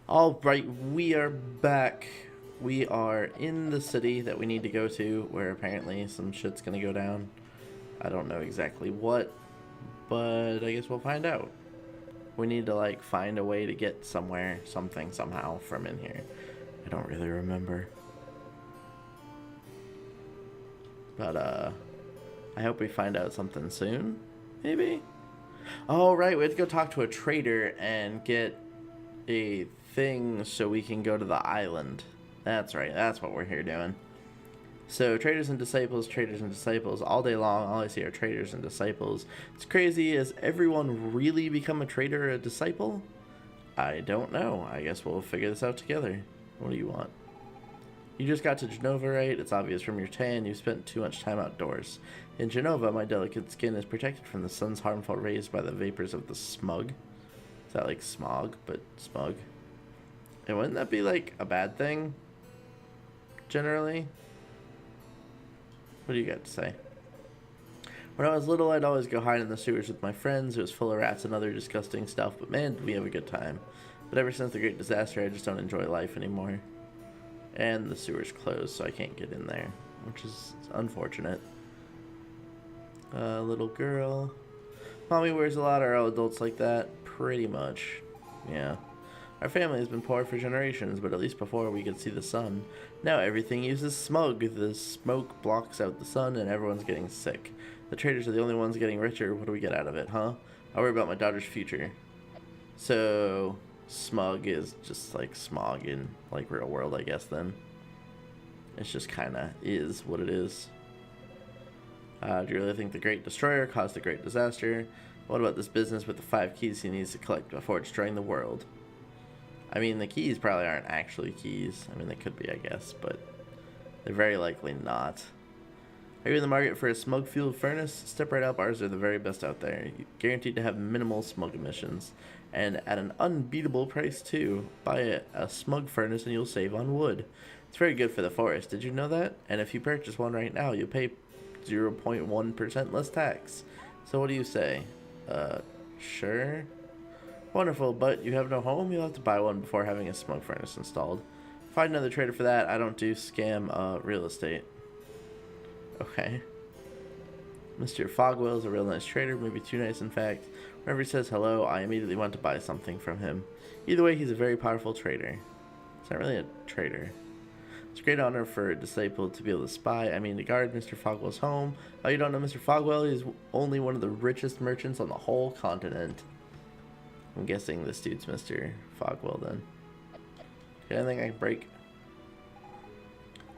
All right, we are back. We are in the city that we need to go to, where apparently some shit's gonna go down. I don't know exactly what, but I guess we'll find out. We need to, like, find a way to get somewhere, something, somehow from in here. I don't really remember. But, I hope we find out something soon, maybe? Oh, right, we have to go talk to a trader and get a thing so we can go to the island. That's right, that's what we're here doing. So, traders and disciples, all day long, all I see are traders and disciples. It's crazy, has everyone really become a trader or a disciple? I don't know. I guess we'll figure this out together. What do you want? You just got to Genova, right? It's obvious from your tan you've spent too much time outdoors. In Genova, my delicate skin is protected from the sun's harmful rays by the vapors of the smug. Is that like smog, but smug? And wouldn't that be like a bad thing? Generally? What do you got to say? When I was little, I'd always go hide in the sewers with my friends. It was full of rats and other disgusting stuff, but man, did we have a good time. But ever since the Great Disaster, I just don't enjoy life anymore. And the sewer's closed, so I can't get in there, which is unfortunate. Little girl. Mommy wears a lot of our adults like that. Pretty much. Yeah. Our family has been poor for generations, but at least before we could see the sun. Now everything uses smog. The smoke blocks out the sun and everyone's getting sick. The traders are the only ones getting richer. What do we get out of it, huh? I worry about my daughter's future. So, smog is just like smog in like real world, I guess then. It's just kinda is what it is. Do you really think the Great Destroyer caused the Great Disaster? What about this business with the 5 keys he needs to collect before destroying the world? I mean, the keys probably aren't actually keys. I mean, they could be, I guess, but they're very likely not. Are you in the market for a smoke-fueled furnace? Step right up. Ours are the very best out there. You're guaranteed to have minimal smoke emissions. And at an unbeatable price, too. Buy a smog furnace and you'll save on wood. It's very good for the forest. Did you know that? And if you purchase one right now, you'll pay 0.1% less tax. So what do you say? Sure. Wonderful, but you have no home? You'll have to buy one before having a smoke furnace installed. Find another trader for that. I don't do scam real estate. Okay. Mr. Fogwell is a real nice trader, maybe too nice in fact. Whenever he says hello, I immediately want to buy something from him. Either way, he's a very powerful trader. He's not really a trader. It's a great honor for a disciple to be able to spy, to guard Mr. Fogwell's home. Oh, you don't know Mr. Fogwell? He's only one of the richest merchants on the whole continent. I'm guessing this dude's Mr. Fogwell then. Anything I can break?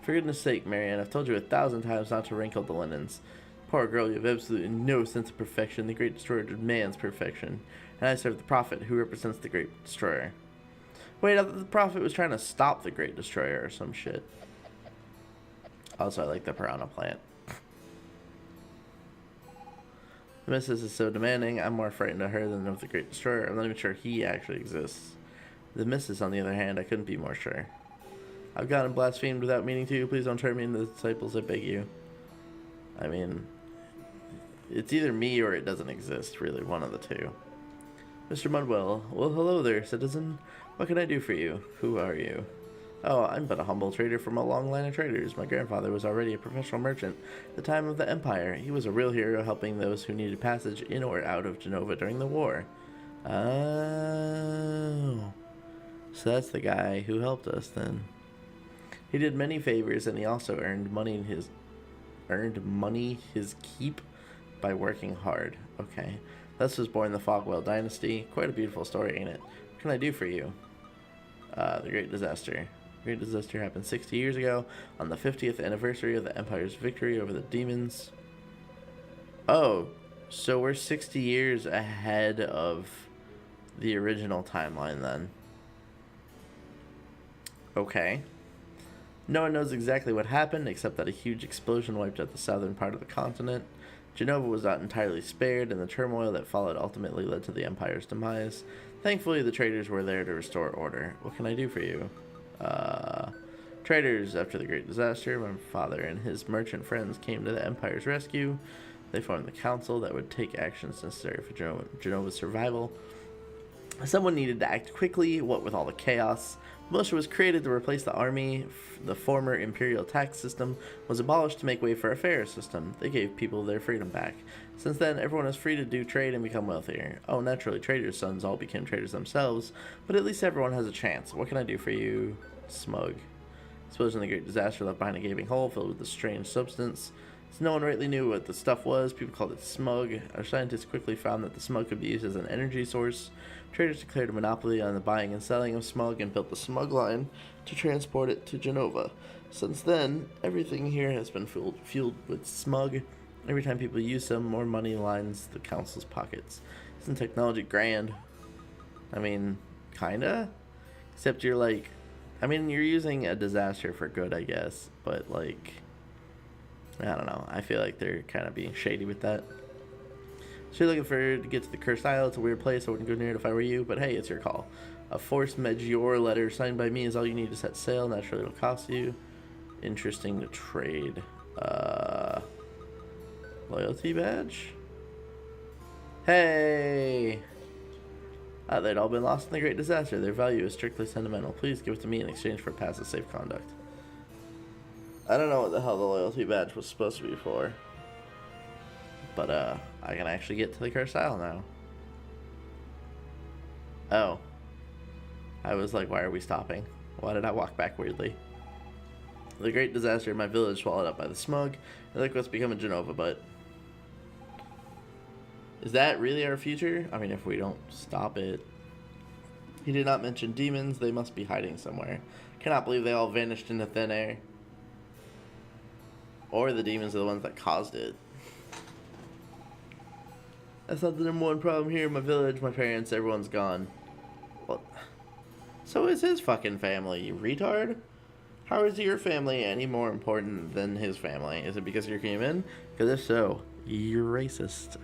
For goodness sake, Marianne, I've told you 1,000 times not to wrinkle the linens. Poor girl, you have absolutely no sense of perfection. The Great Destroyer demands perfection. And I serve the Prophet, who represents the Great Destroyer. Wait, I thought the Prophet was trying to stop the Great Destroyer or some shit. Also, I like the piranha plant. The Missus is so demanding, I'm more frightened of her than of the Great Destroyer. I'm not even sure he actually exists. The Missus, on the other hand, I couldn't be more sure. I've gotten blasphemed without meaning to. Please don't turn me into the disciples, I beg you. I mean, it's either me or it doesn't exist, really, one of the two. Mr. Mudwell, well, hello there, citizen. What can I do for you? Who are you? Oh, I'm but a humble trader from a long line of traders. My grandfather was already a professional merchant at the time of the Empire. He was a real hero, helping those who needed passage in or out of Genova during the war. Oh. So that's the guy who helped us, then. He did many favors, and he also earned money his keep by working hard. Okay. Thus was born the Fogwell dynasty. Quite a beautiful story, ain't it? What can I do for you? The Great Disaster. The Great Disaster happened 60 years ago, on the 50th anniversary of the Empire's victory over the demons. Oh, so we're 60 years ahead of the original timeline, then. Okay. No one knows exactly what happened, except that a huge explosion wiped out the southern part of the continent. Genova was not entirely spared, and the turmoil that followed ultimately led to the Empire's demise. Thankfully, the traders were there to restore order. What can I do for you? Traders, after the Great Disaster, my father and his merchant friends came to the Empire's rescue. They formed the council that would take actions necessary for Genova's survival. Someone needed to act quickly, what with all the chaos. Militia was created to replace the army. The former imperial tax system was abolished to make way for a fairer system. They gave people their freedom back. Since then, everyone is free to do trade and become wealthier. Oh, naturally, traders' sons all became traders themselves, but at least everyone has a chance. What can I do for you? Smug. Explosion of the Great Disaster left behind a gaping hole filled with a strange substance. Since no one rightly knew what the stuff was, people called it smug. Our scientists quickly found that the smug could be used as an energy source. Traders declared a monopoly on the buying and selling of smug and built the smug line to transport it to Genova. Since then, everything here has been fueled with smug. Every time people use some, more money lines the council's pockets. Isn't technology grand? I mean, kinda? Except you're like, I mean, you're using a disaster for good, I guess, but like, I don't know. I feel like they're kind of being shady with that. So you're looking to get to the Cursed Isle. It's a weird place. I wouldn't go near it if I were you, but hey, it's your call. A force majeure letter signed by me is all you need to set sail. Naturally, it'll cost you. Interesting to trade. Loyalty badge? Hey! They'd all been lost in the Great Disaster. Their value is strictly sentimental. Please give it to me in exchange for passive safe conduct. I don't know what the hell the loyalty badge was supposed to be for. But, I can actually get to the Cursed Isle now. Oh. I was like, why are we stopping? Why did I walk back weirdly? The Great Disaster in my village swallowed up by the smug. And look what's become of Genova, but... Is that really our future? I mean, if we don't stop it. He did not mention demons. They must be hiding somewhere. Cannot believe they all vanished into thin air. Or the demons are the ones that caused it. That's not the number one problem here in my village. My parents, everyone's gone. Well, so is his fucking family, you retard? How is your family any more important than his family? Is it because you're human? Because if so, you're racist.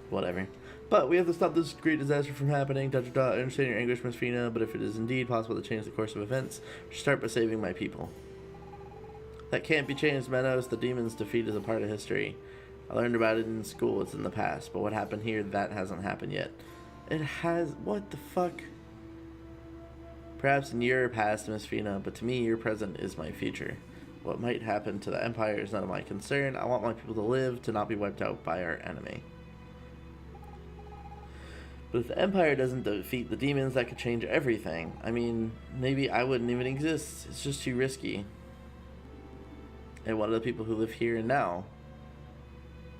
Whatever. But we have to stop this great disaster from happening. ... I understand your anguish, Miss Fina, but if it is indeed possible to change the course of events, start by saving my people. That can't be changed, Meadows. The demon's defeat is a part of history. I learned about it in school. It's in the past. But what happened here, that hasn't happened yet. It has... What the fuck? Perhaps in your past, Miss Fina, but to me, your present is my future. What might happen to the Empire is none of my concern. I want my people to live, to not be wiped out by our enemy. But if the Empire doesn't defeat the demons, that could change everything. I mean, maybe I wouldn't even exist. It's just too risky. And what are the people who live here and now?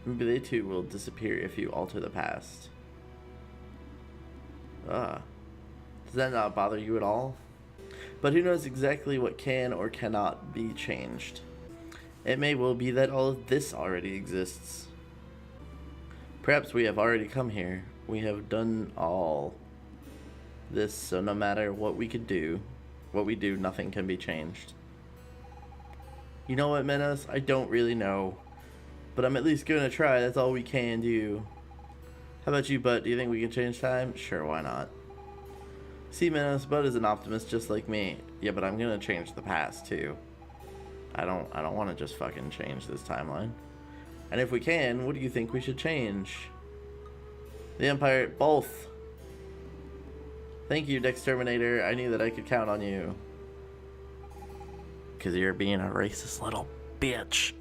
Maybe they too will disappear if you alter the past. Does that not bother you at all? But who knows exactly what can or cannot be changed? It may well be that all of this already exists. Perhaps we have already come here. We have done all this, so no matter what we do, nothing can be changed. You know what, Menace? I don't really know. But I'm at least gonna try. That's all we can do. How about you, Butt? Do you think we can change time? Sure, why not? See, Menace, Butt is an optimist just like me. Yeah, but I'm gonna change the past, too. I don't want to just fucking change this timeline. And if we can, what do you think we should change? The Empire, both. Thank you, Dexterminator. I knew that I could count on you. Because you're being a racist little bitch.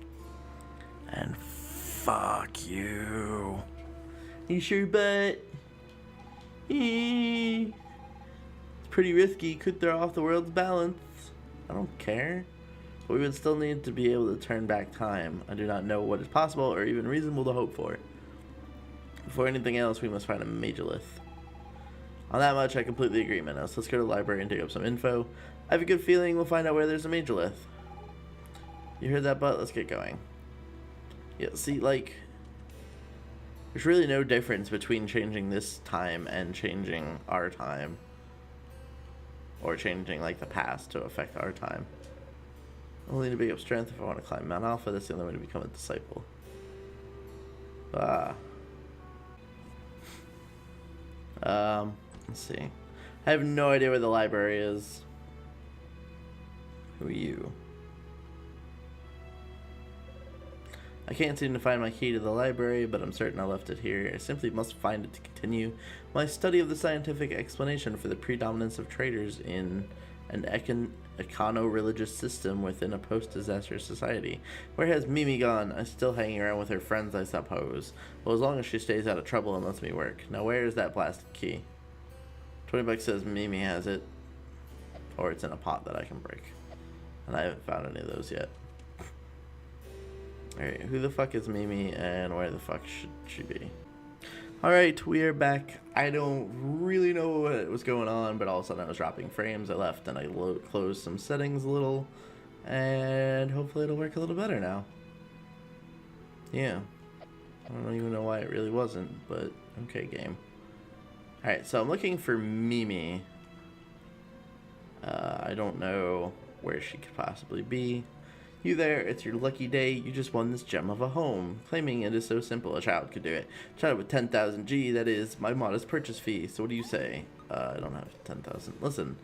And fuck you. You sure, Butt? It's pretty risky. Could throw off the world's balance. I don't care. But we would still need to be able to turn back time. I do not know what is possible or even reasonable to hope for. Before anything else, we must find a Majorlith. On that much, I completely agree, Menos. Let's go to the library and dig up some info. I have a good feeling we'll find out where there's a Majorlith. You heard that, Butt? Let's get going. Yeah, see, like, there's really no difference between changing this time and changing our time. Or changing, like, the past to affect our time. I'll need to pick up strength if I want to climb Mount Alpha. That's the only way to become a disciple. Let's see. I have no idea where the library is. Who are you? I can't seem to find my key to the library, but I'm certain I left it here. I simply must find it to continue my study of the scientific explanation for the predominance of traitors in an econo-religious system within a post-disaster society. Where has Mimi gone? I'm still hanging around with her friends, I suppose. Well, as long as she stays out of trouble and lets me work. Now, where is that blasted key? 20 bucks says Mimi has it. Or it's in a pot that I can break. And I haven't found any of those yet. Alright, who the fuck is Mimi and where the fuck should she be? Alright, we are back. I don't really know what was going on, but all of a sudden I was dropping frames. I left and I closed some settings a little. And hopefully it'll work a little better now. Yeah. I don't even know why it really wasn't, but okay, game. Alright, so I'm looking for Mimi. I don't know where she could possibly be. You there, it's your lucky day, you just won this gem of a home. Claiming it is so simple, a child could do it. A child with 10,000 G, that is my modest purchase fee. So what do you say? I don't have 10,000. Listen,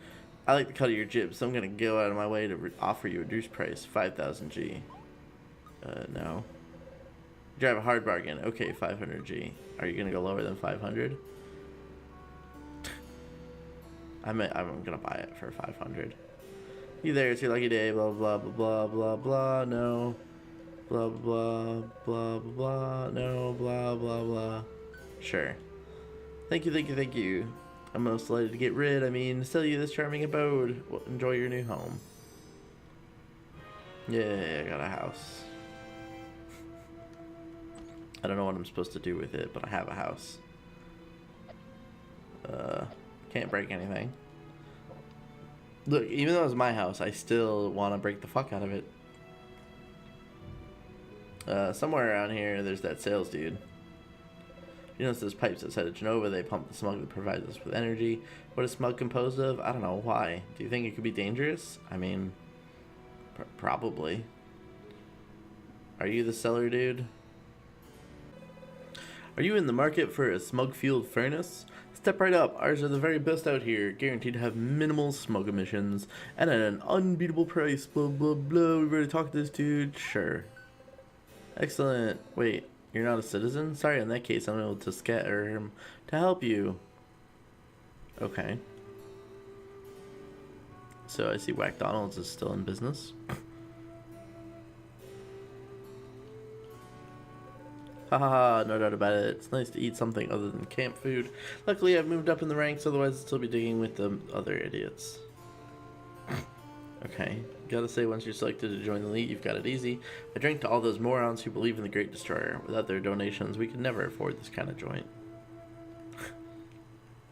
I like the cut of your jib, so I'm gonna go out of my way to offer you a reduced price, 5,000 G. No. You drive a hard bargain. Okay, 500 G. Are you gonna go lower than 500? I'm gonna buy it for 500. You there, it's your lucky day, blah blah blah blah blah blah, no. Blah blah blah blah blah, no, blah blah blah. Sure. Thank you, thank you, thank you. I'm most delighted to get rid, sell you this charming abode. Well, enjoy your new home. Yeah, I got a house. I don't know what I'm supposed to do with it, but I have a house. Can't break anything. Look, even though it's my house, I still want to break the fuck out of it. Somewhere around here, there's that sales dude. You notice those pipes outside of Genova, they pump the smug that provides us with energy. What is smug composed of? I don't know. Why? Do you think it could be dangerous? Probably. Are you the seller dude? Are you in the market for a smug-fueled furnace? Step right up. Ours are the very best out here, guaranteed to have minimal smog emissions and at an unbeatable price. Blah blah blah. We've already talked to this dude. Sure. Excellent. Wait, you're not a citizen? Sorry, in that case, I'm able to scatter him to help you. Okay. So I see Whack-Donald's is still in business. Haha, no doubt about it. It's nice to eat something other than camp food. Luckily, I've moved up in the ranks, otherwise I'd still be digging with the other idiots. Okay, gotta say, once you're selected to join the league, you've got it easy. I drink to all those morons who believe in the Great Destroyer. Without their donations, we could never afford this kind of joint.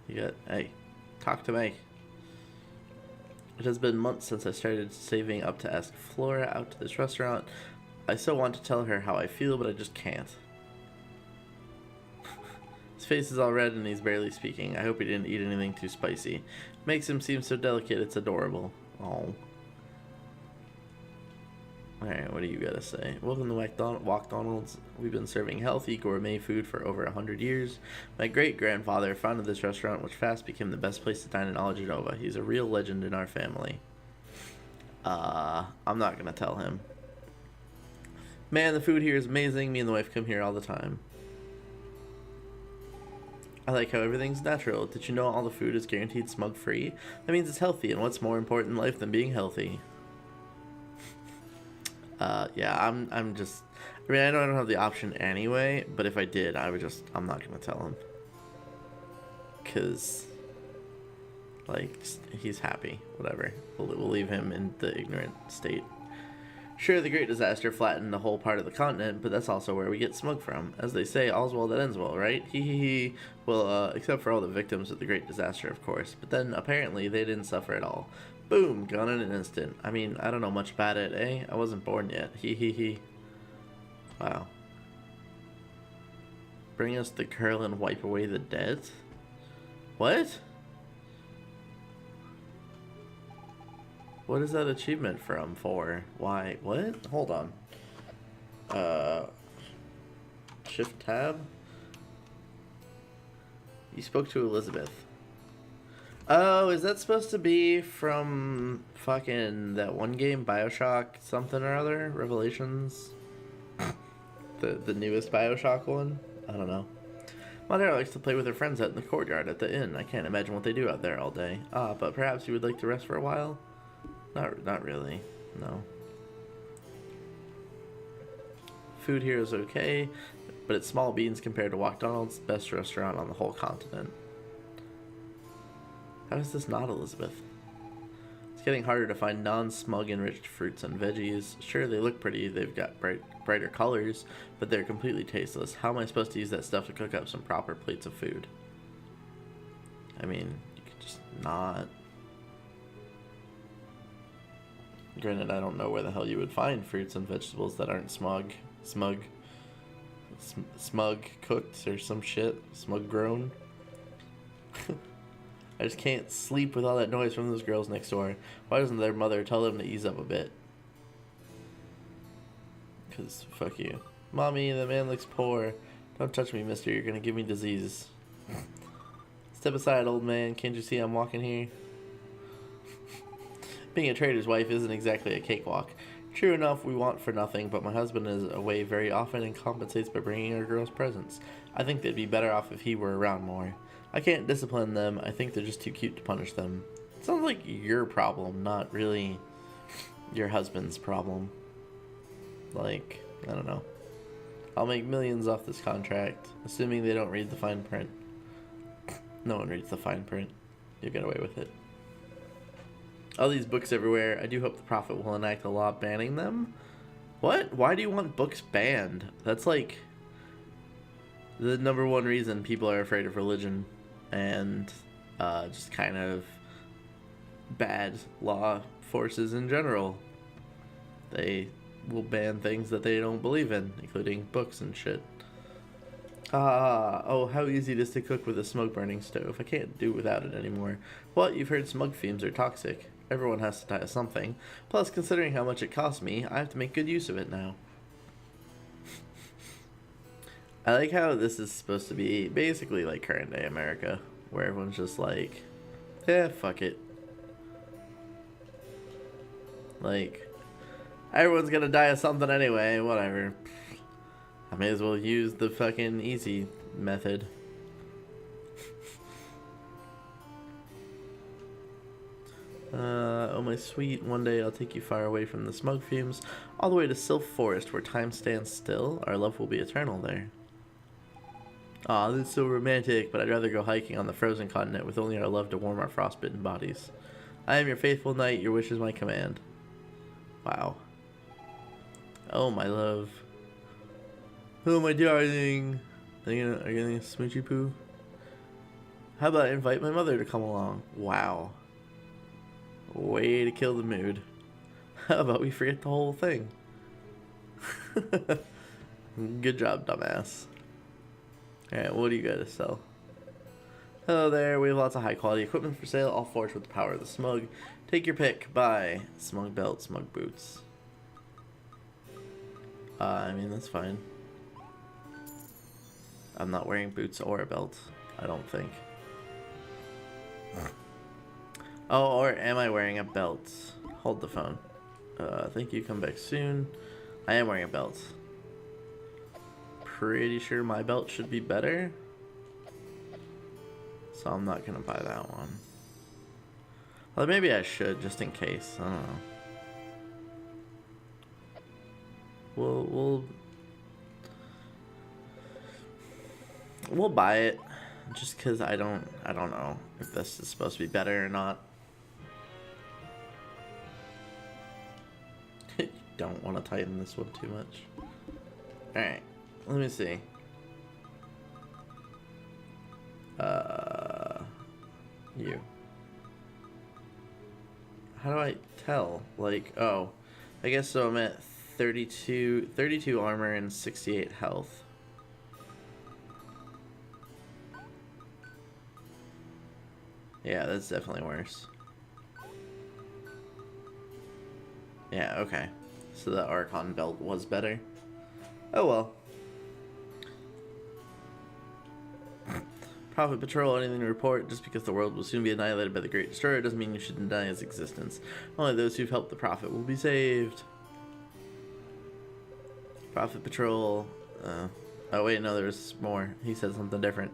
Hey, talk to me. It has been months since I started saving up to ask Flora out to this restaurant. I so want to tell her how I feel, but I just can't. His face is all red and he's barely speaking. I hope he didn't eat anything too spicy. Makes him seem so delicate, it's adorable. Oh. Alright, what do you gotta say? Welcome to Whack-Donald's. We've been serving healthy, gourmet food for over 100 years. My great-grandfather founded this restaurant, which fast became the best place to dine in all of Genova. He's a real legend in our family. I'm not gonna tell him. Man, the food here is amazing. Me and the wife come here all the time. I like how everything's natural. Did you know all the food is guaranteed smug-free? That means it's healthy, and what's more important in life than being healthy? Yeah, I'm just... I know I don't have the option anyway, but if I did, I'm not gonna tell him. Because, like, he's happy. Whatever. We'll leave him in the ignorant state. Sure, the Great Disaster flattened the whole part of the continent, but that's also where we get smug from. As they say, all's well that ends well, right? Hee hee hee. Well, except for all the victims of the Great Disaster, of course. But then, apparently, they didn't suffer at all. Boom! Gone in an instant. I don't know much about it, eh? I wasn't born yet. Hee hee hee. Wow. Bring us the curl and wipe away the dead? What? What is that achievement from? For? Why? What? Hold on. Shift tab? You spoke to Elizabeth. Oh, is that supposed to be from fucking that one game, BioShock something or other? Revelations? The newest Bioshock one? I don't know. My daughter likes to play with her friends out in the courtyard at the inn. I can't imagine what they do out there all day. But perhaps you would like to rest for a while? Not really. No. Food here is okay, but it's small beans compared to McDonald's, best restaurant on the whole continent. How is this not Elizabeth? It's getting harder to find non-smug enriched fruits and veggies. Sure, they look pretty, they've got brighter colors, but they're completely tasteless. How am I supposed to use that stuff to cook up some proper plates of food? I mean, you could just not. Granted, I don't know where the hell you would find fruits and vegetables that aren't smug cooked or some shit. Smug grown. I just can't sleep with all that noise from those girls next door. Why doesn't their mother tell them to ease up a bit? Because fuck you. Mommy, the man looks poor. Don't touch me, mister. You're gonna give me disease. Step aside, old man. Can't you see I'm walking here? Being a trader's wife isn't exactly a cakewalk. True enough, we want for nothing, but my husband is away very often and compensates by bringing our girls presents. I think they'd be better off if he were around more. I can't discipline them. I think they're just too cute to punish them. It sounds like your problem, not really your husband's problem. Like, I don't know. I'll make millions off this contract, assuming they don't read the fine print. No one reads the fine print. You get away with it. All these books everywhere. I do hope the prophet will enact a law banning them. What? Why do you want books banned? That's like the number one reason people are afraid of religion and just kind of bad law forces in general. They will ban things that they don't believe in, including books and shit. Oh, how easy it is to cook with a smoke-burning stove. I can't do without it anymore. What? You've heard smoke fumes are toxic. Everyone has to die of something. Plus, considering how much it costs me, I have to make good use of it now. I like how this is supposed to be basically like current day America, where everyone's just like, eh, fuck it. Like, everyone's gonna die of something anyway, whatever. I may as well use the fucking easy method. Oh my sweet, one day I'll take you far away from the smoke fumes, all the way to Sylph Forest where time stands still. Our love will be eternal there. Aw, this is so romantic, but I'd rather go hiking on the frozen continent with only our love to warm our frostbitten bodies. I am your faithful knight, your wish is my command. Wow. Oh my love. Oh my darling. Are you gonna smoochy poo? How about I invite my mother to come along? Wow. Way to kill the mood. How about we forget the whole thing? Good job, dumbass. Alright, what do you got to sell? Hello there, we have lots of high quality equipment for sale, all forged with the power of the smug. Take your pick, buy. Smug belt, smug boots. I mean, that's fine. I'm not wearing boots or a belt, I don't think. Oh, or am I wearing a belt? Hold the phone. Thank you, come back soon. I am wearing a belt. Pretty sure my belt should be better. So I'm not gonna buy that one. Well, maybe I should, just in case. I don't know. We'll buy it, just cause I don't know if this is supposed to be better or not. Don't want to tighten this one too much. Alright, let me see. You. How do I tell? Like, oh, I guess so. I'm at 32 armor and 68 health. Yeah, that's definitely worse. Yeah, okay. So the Archon belt was better. Oh well. Prophet Patrol, anything to report? Just because the world will soon be annihilated by the Great Destroyer doesn't mean you should deny his existence. Only those who've helped the Prophet will be saved. Prophet Patrol, Oh wait, no, there's more. He said something different.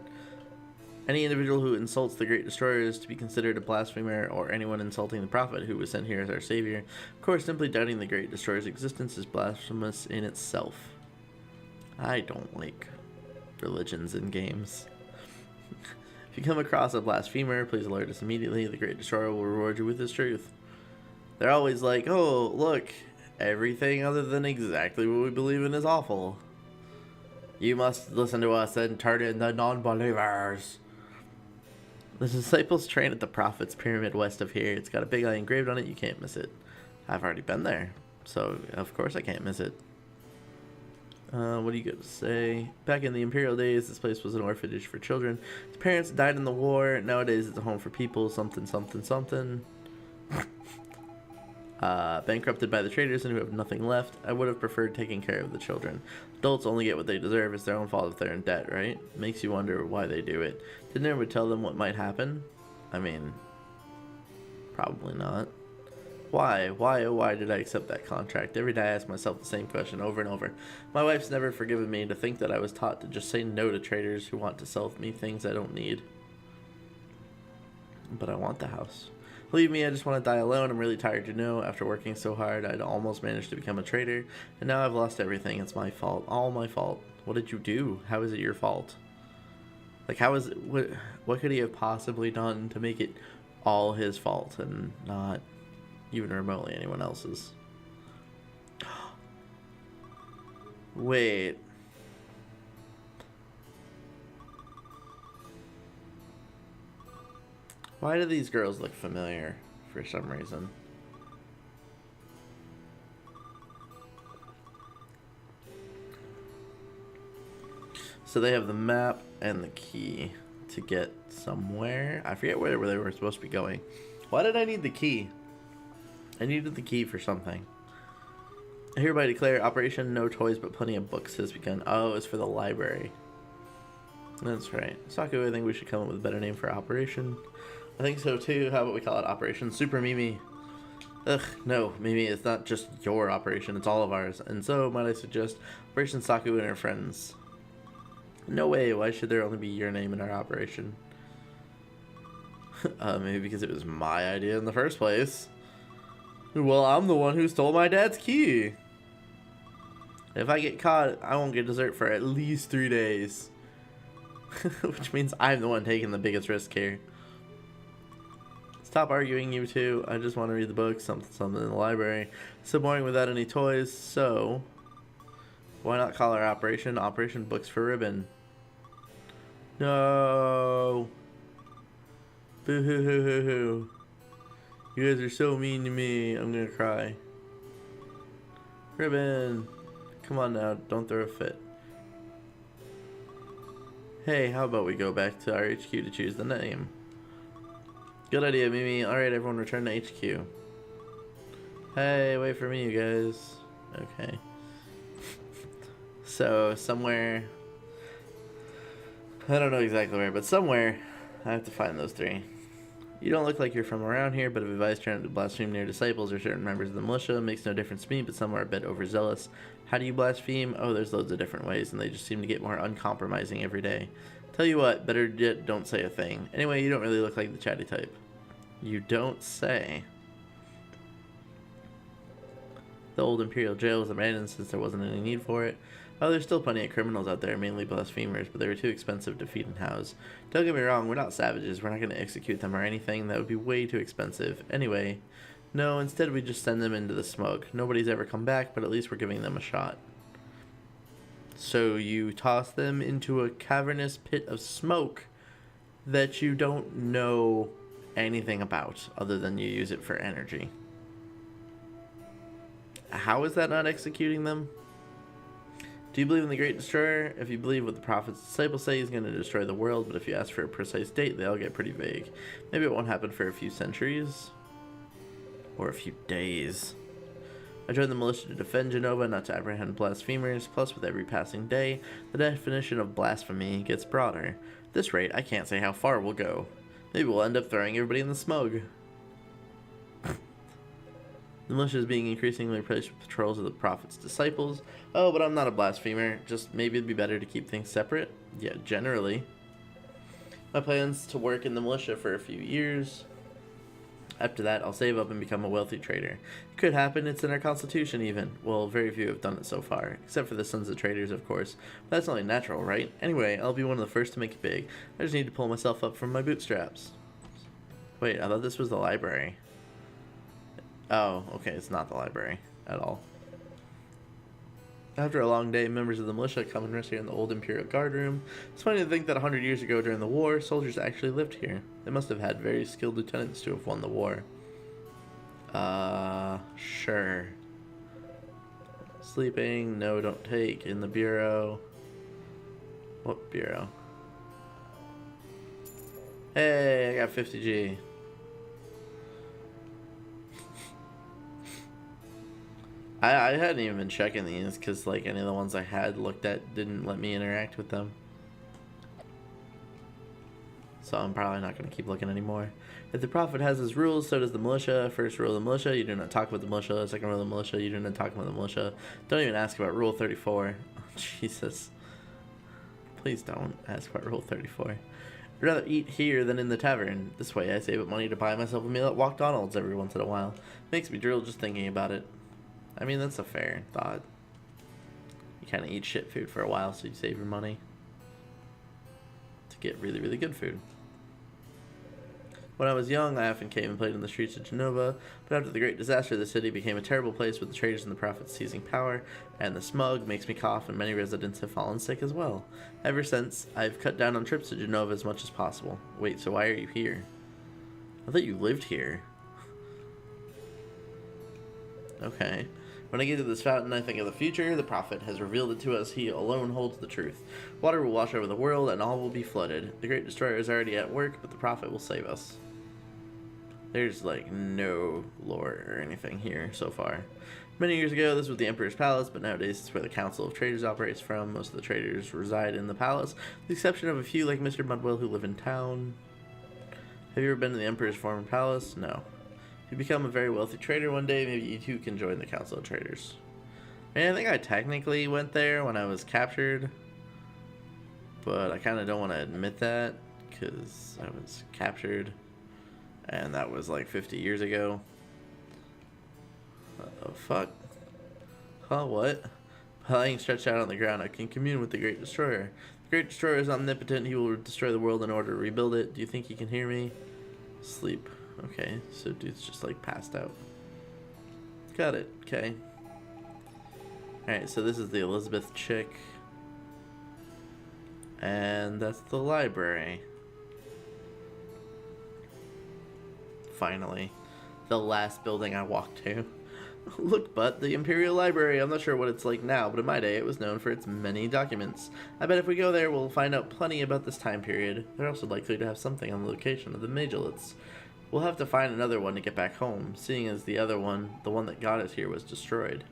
Any individual who insults the Great Destroyer is to be considered a blasphemer, or anyone insulting the Prophet who was sent here as our savior. Of course, simply doubting the Great Destroyer's existence is blasphemous in itself. I don't like religions in games. If you come across a blasphemer, please alert us immediately. The Great Destroyer will reward you with his truth. They're always like, oh, look, everything other than exactly what we believe in is awful. You must listen to us and turn in the non-believers. The disciples train at the Prophet's Pyramid west of here. It's got a big eye engraved on it. You can't miss it. I've already been there, so of course I can't miss it. What do you got to say? Back in the Imperial days, this place was an orphanage for children. His parents died in the war. Nowadays, it's a home for people. Something, something, something. Bankrupted by the traders and who have nothing left. I would have preferred taking care of the children. Adults only get what they deserve. It's their own fault if they're in debt, right? Makes you wonder why they do it. Didn't anyone tell them what might happen? I mean, probably not. Why? Why, oh why did I accept that contract? Every day I ask myself the same question over and over. My wife's never forgiven me to think that I was taught to just say no to traders who want to sell me things I don't need. But I want the house. Believe me, I just want to die alone. I'm really tired, you know. After working so hard, I'd almost managed to become a trader. And now I've lost everything. It's my fault. All my fault. What did you do? How is it your fault? Like, how is it... What could he have possibly done to make it all his fault and not even remotely anyone else's? Wait. Why do these girls look familiar for some reason? So they have the map and the key to get somewhere. I forget where they were supposed to be going. Why did I need the key? I needed the key for something. I hereby declare Operation No Toys But Plenty of Books has begun. Oh, it's for the library. That's right. Saku, I think we should come up with a better name for Operation. I think so too. How about we call it Operation Super Mimi? Ugh, no, Mimi, it's not just your operation, it's all of ours. And so, might I suggest Operation Saku and her friends? No way, why should there only be your name in our operation? Maybe because it was my idea in the first place. Well, I'm the one who stole my dad's key. If I get caught, I won't get dessert for at least 3 days. Which means I'm the one taking the biggest risk here. Stop arguing, you two. I just want to read the book, something in the library. So boring without any toys, so... Why not call our operation Operation Books for Ribbon? No! Boo-hoo-hoo-hoo-hoo. You guys are so mean to me. I'm gonna cry. Ribbon! Come on now, don't throw a fit. Hey, how about we go back to our HQ to choose the name? Good idea, Mimi. Alright, everyone return to HQ. Hey, wait for me, you guys. Okay. So, somewhere... I don't know exactly where, but somewhere I have to find those three. You don't look like you're from around here, but if advice trying to blaspheme near disciples or certain members of the militia, makes no difference to me, but some are a bit overzealous. How do you blaspheme? Oh, there's loads of different ways, and they just seem to get more uncompromising every day. Tell you what, better yet, don't say a thing. Anyway, you don't really look like the chatty type. You don't say. The old Imperial jail was abandoned since there wasn't any need for it. Oh, there's still plenty of criminals out there, mainly blasphemers, but they were too expensive to feed and house. Don't get me wrong, we're not savages. We're not going to execute them or anything. That would be way too expensive. Anyway, no, instead we just send them into the smoke. Nobody's ever come back, but at least we're giving them a shot. So you toss them into a cavernous pit of smoke that you don't know anything about, other than you use it for energy. How is that not executing them? Do you believe in the Great Destroyer? If you believe what the Prophet's disciples say, he's going to destroy the world, but if you ask for a precise date, they all get pretty vague. Maybe it won't happen for a few centuries. Or a few days. I joined the militia to defend Genova, not to apprehend blasphemers, plus with every passing day, the definition of blasphemy gets broader. At this rate, I can't say how far we'll go. Maybe we'll end up throwing everybody in the smug. The militia is being increasingly replaced with patrols of the Prophet's disciples. Oh, but I'm not a blasphemer. Just maybe it'd be better to keep things separate. Yeah, generally. My plan's to work in the militia for a few years. After that, I'll save up and become a wealthy trader. It could happen, it's in our constitution even. Well, very few have done it so far, except for the sons of traders, of course. But that's only natural, right? Anyway, I'll be one of the first to make it big. I just need to pull myself up from my bootstraps. Wait, I thought this was the library. Oh, okay, it's not the library at all. After a long day, members of the militia come and rest here in the old Imperial Guard room. It's funny to think that 100 years ago during the war, soldiers actually lived here. They must have had very skilled lieutenants to have won the war. Sure. Sleeping, no, don't take. In the bureau. What bureau? Hey, I got 50G. I hadn't even been checking these because like any of the ones I had looked at didn't let me interact with them. So I'm probably not going to keep looking anymore. If the Prophet has his rules, so does the militia. First rule of the militia, you do not talk about the militia. Second rule of the militia, you do not talk about the militia. Don't even ask about rule 34. Oh, Jesus. Please don't ask about rule 34. I'd rather eat here than in the tavern. This way I save up money to buy myself a meal at McDonald's every once in a while. Makes me drool just thinking about it. I mean, that's a fair thought. You kind of eat shit food for a while so you save your money to get really, really good food. When I was young, I often came and played in the streets of Genova, but after the great disaster, the city became a terrible place with the traders and the prophets seizing power, and the smog makes me cough, and many residents have fallen sick as well. Ever since, I've cut down on trips to Genova as much as possible. Wait, so why are you here? I thought you lived here. Okay. When I get to this fountain, I think of the future. The Prophet has revealed it to us. He alone holds the truth. Water will wash over the world, and all will be flooded. The Great Destroyer is already at work, but the Prophet will save us. There's, like, no lore or anything here so far. Many years ago, this was the Emperor's Palace, but nowadays it's where the Council of Traders operates from. Most of the traders reside in the palace, with the exception of a few like Mr. Mudwell who live in town. Have you ever been to the Emperor's former palace? No. You become a very wealthy trader one day, maybe you too can join the Council of Traders. I mean, I think I technically went there when I was captured, but I kind of don't want to admit that because I was captured and that was like 50 years ago. Oh, fuck. Huh, what? Lying stretched out on the ground, I can commune with the Great Destroyer. The Great Destroyer is omnipotent, he will destroy the world in order to rebuild it. Do you think he can hear me? Sleep. Okay, so dude's just like passed out. Got it, okay. Alright, so this is the Elizabeth chick. And that's the library. Finally. The last building I walked to. Look, but the Imperial Library, I'm not sure what it's like now, but in my day it was known for its many documents. I bet if we go there we'll find out plenty about this time period. They're also likely to have something on the location of the Majoliths. We'll have to find another one to get back home, seeing as the other one, the one that got us here, was destroyed.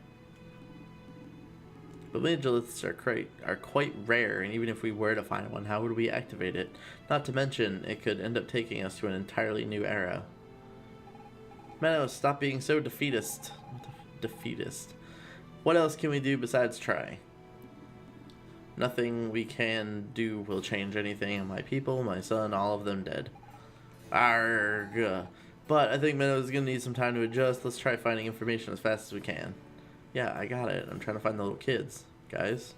But Majoliths are quite rare, and even if we were to find one, how would we activate it? Not to mention, it could end up taking us to an entirely new era. Menno, stop being so defeatist. Defeatist. What else can we do besides try? Nothing we can do will change anything. My people, my son, all of them dead. Arrgh. But I think Menno's gonna need some time to adjust. Let's try finding information as fast as we can. Yeah, I got it. I'm trying to find the little kids, guys.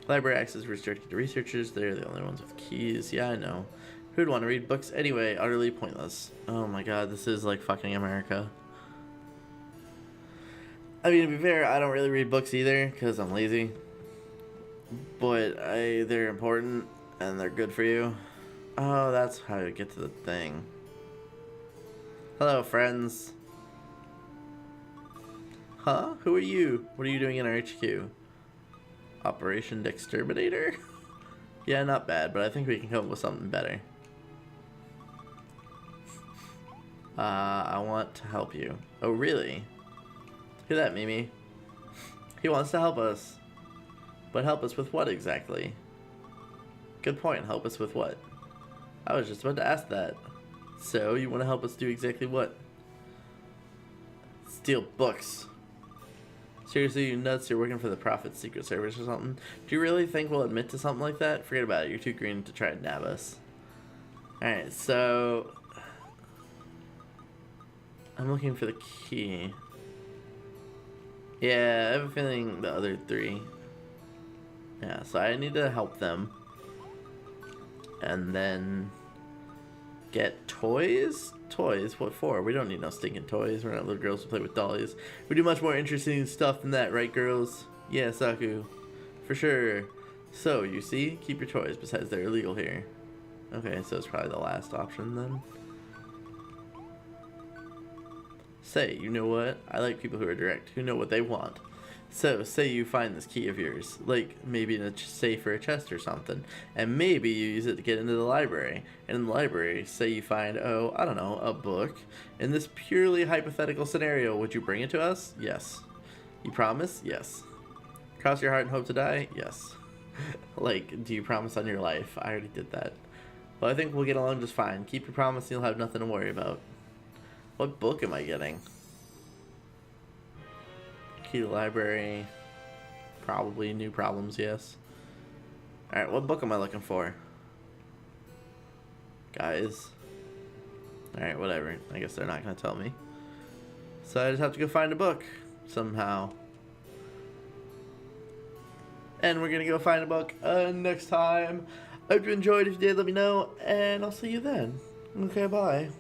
Library access is restricted to researchers. They're the only ones with keys. Yeah, I know. Who'd want to read books anyway? Utterly pointless. Oh my god, this is like fucking America. I mean, to be fair, I don't really read books either, because I'm lazy. But they're important, and they're good for you. Oh, that's how you get to the thing. Hello, friends. Huh? Who are you? What are you doing in our HQ? Operation Exterminator? Yeah, not bad, but I think we can come up with something better. I want to help you. Oh, really? Look at that, Mimi. He wants to help us. But help us with what exactly? Good point. Help us with what? I was just about to ask that. So, you want to help us do exactly what? Steal books. Seriously, you nuts? You're working for the Prophet's Secret Service or something? Do you really think we'll admit to something like that? Forget about it. You're too green to try to nab us. Alright, so... I'm looking for the key. Yeah, I have a feeling the other three. Yeah, so I need to help them. And then... get toys? Toys? What for? We don't need no stinking toys. We're not little girls who play with dollies. We do much more interesting stuff than that, right, girls? Yeah, Saku. For sure. So, you see? Keep your toys, besides they're illegal here. Okay, so it's probably the last option, then. Say, you know what? I like people who are direct, who know what they want. So, say you find this key of yours, like maybe in a safe or a chest or something, and maybe you use it to get into the library. And in the library, say you find, oh, I don't know, a book. In this purely hypothetical scenario, would you bring it to us? Yes. You promise? Yes. Cross your heart and hope to die? Yes. Like, do you promise on your life? I already did that. Well, I think we'll get along just fine. Keep your promise and you'll have nothing to worry about. What book am I getting? Key to the library. Probably new problems, yes. Alright, what book am I looking for? Guys. Alright, whatever. I guess they're not going to tell me. So I just have to go find a book. Somehow. And we're going to go find a book next time. I hope you enjoyed. If you did, let me know. And I'll see you then. Okay, bye.